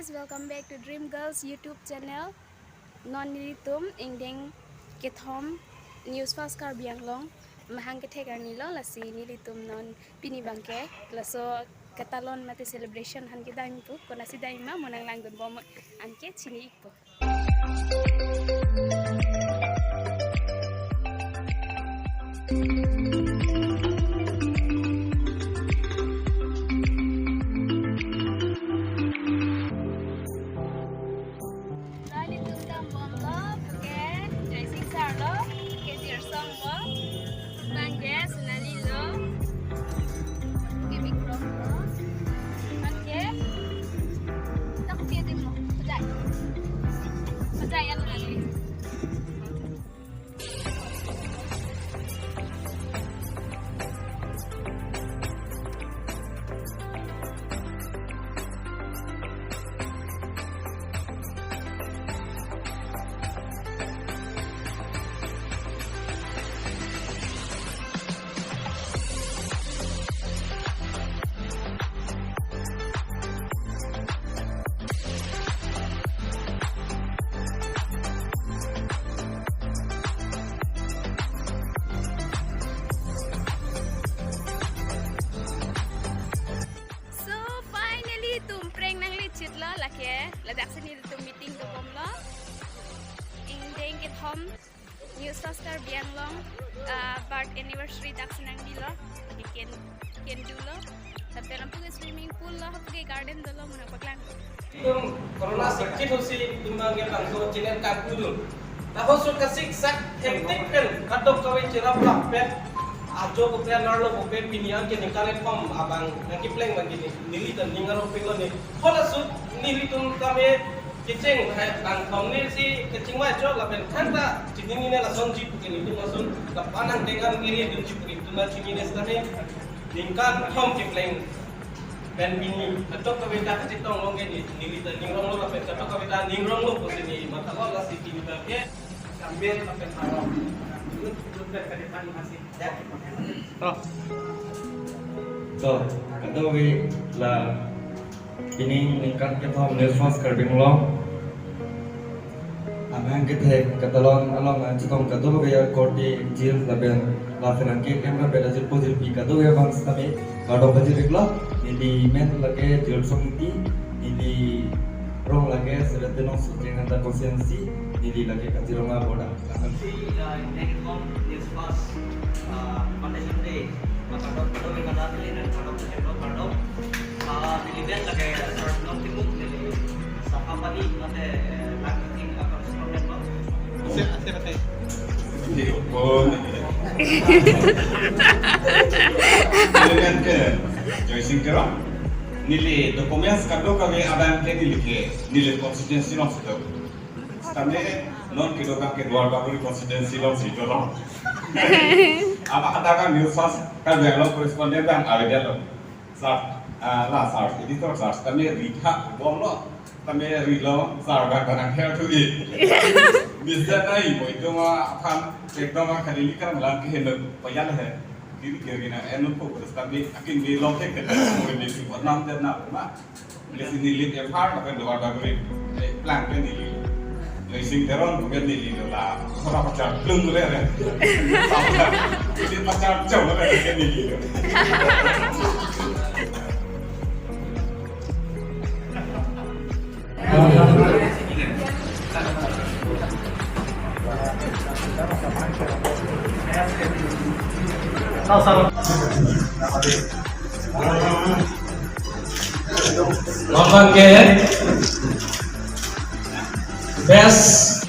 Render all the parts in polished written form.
guys, welcome back to Dream Girls YouTube channel. Non nilitum ingdeng kethom news fast kar bianglong mahang kethegar nilo lasi nilitum non pini bangke laso katalon mate celebration han kita impu konasi daima monang langgun bom anke chini ikpo. Ladak sini itu meeting tu bomlo, ingdeng kithom news faster bianglong birth anniversary dak senang dilo, ken dulu, tapi lampu ke swimming pool lah, ke garden dulu mana paklang. Tum corona sikit hosi tumbang yang langsung cinen kaku dulu. Tahun suka siksak hektik kan, kadok kawin cerap lapet. Ajo ko kaya narlo ko pe pinian ke nikale pom abang naki pleng begini nili tan ningaro pilo ni hola sut nili tum kame kicing bang pom ni si kicing wa jo la ben khanta chini ni la son ji pukini tu masun ka panang dengan kiri dun ji pukini tu ma chini ni stane ningkan pom ke pleng ben pini atok ka beta ka chitong long ke nili tan ningrong lo la ben ka ka beta ningrong lo ko sini mata lo la si tini ba ke sambil ka pen haro Atau we la ini ningkat kita news fast karbing long. Amang kita katalon along anjutong kado we korti jil laben la finanki kamera bela jil pojil pi kado we bang stame kado bajil ikla ini men lage jil somiti ini rong lage sebenarnya suci anda konsensi ini lagi kajironga boda. Foundation Day, maka dokter kami kata dan kadok sektor kadok, pilihan lagi serta timuk dari sapa padi nanti marketing akan seperti apa? Siapa tadi? Pun. Kalian ke Joy Singkero, nilai dokumen kadok kami ada yang nilai nilai konsistensi non sudah. Kami non kita kan kedua kali konsistensi non sudah. Apa katakan news fast kan yang lo koresponden bang ada lo saat lah saat editor saat kami rika bom lo kami rilo saat kan hair to it bisa naik mau itu mah kan sektor mah kali ini kan lagi hendak payah lah kiri kiri na enu kok terus kami akin di lo tek kita mau di sini buat nam dan nam mah beli sini lip yang hard akan dua kali plan kan ini Sing teron bukan di lah, orang pacar belum boleh ya. Jadi pacar jauh lebih kan di Nonton ke best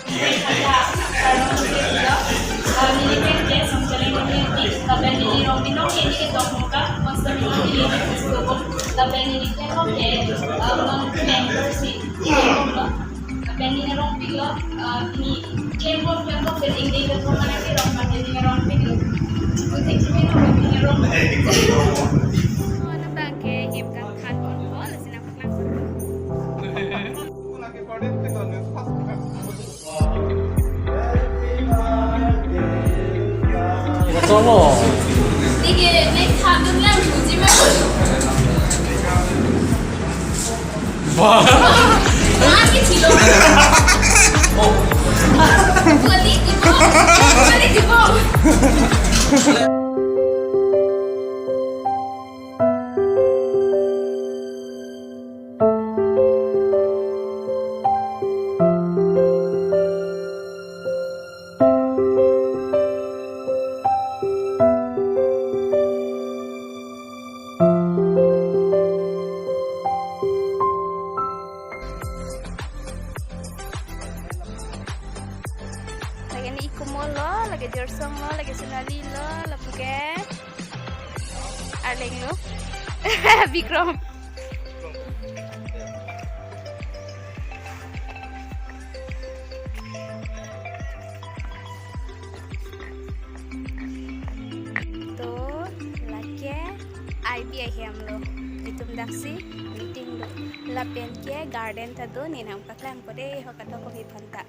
Solo. 이게 내 가격량 조지면 와. Lagi ছিল Balik di bawah lagi ni ikumo lo, lagi jersong lo, lagi senali lo, lapuke arling lo, Bikram. To lagi IBI hem lo, itum daksi meeting lo, lapen ke garden tado ni nam kaklang pode hokato ko hipanta.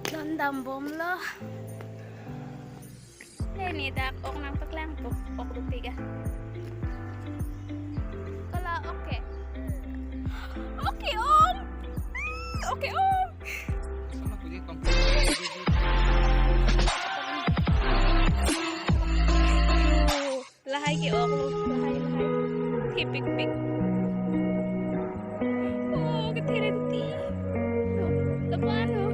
Don dambom lo. Ini dak ok nang paklang ok dupiga. Kala oke. Oke om. Oke om. Lahay ki ok lahay. Tipik pik. Oh, ketirenti. Lepas no.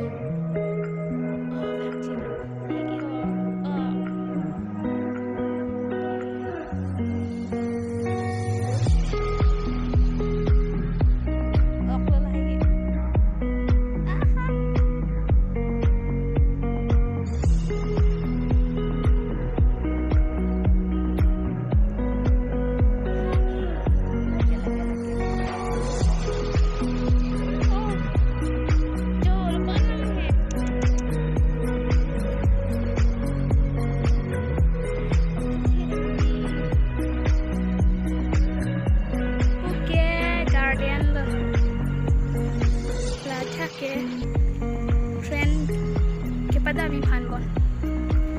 Pada mi pan bon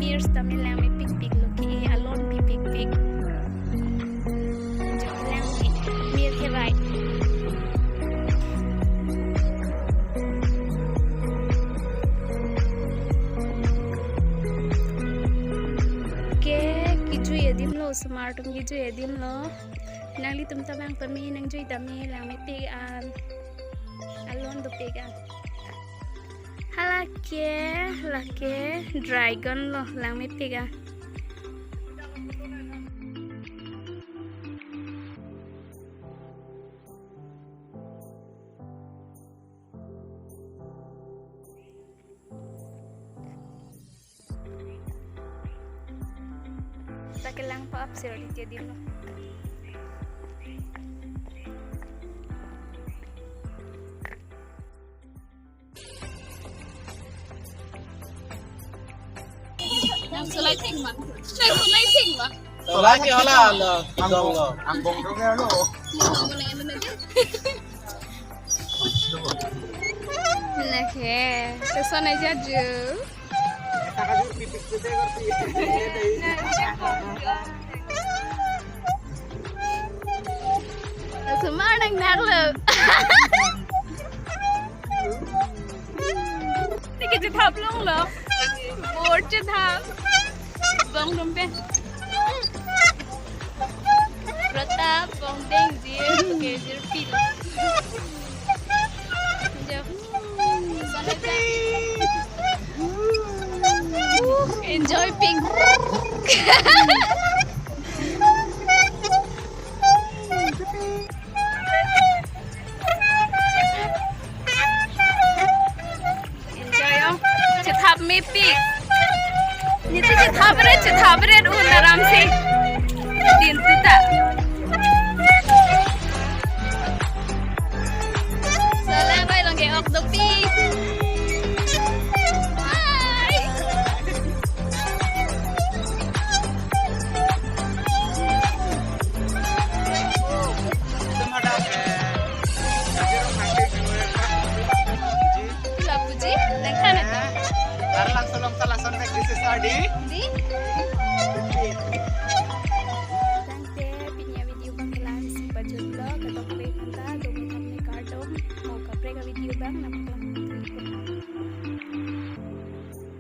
mirrors tamil lang mi pik loki alone pik lang mi mir ke right ke kichu yedim lo smart kichu yedim lo nangli tum tabang pami nang jui dami lang mi pik alone do pik lake dragon lo lang mi piga take lang pa absurdity din lo Sulai ting ma. Sulai ki hala lo. Dong lo. Ambong dong ya lo. Lake, sesona jaju. Takajur pipik gede ngerti. Semua nang lo. Tiga jetap long lo. Board jetap. Bang dompe. Pratap bang deng jir ke jir pil. Enjoy pink. Enjoy oh. Cethap me pink. Ini cethabret aram se. Din tuta. Sala bay lang kay ok do pink. Di? Tante, pinya video bang kelas baju lo, ketok kue kanta, domi tamne card kurang nama kelam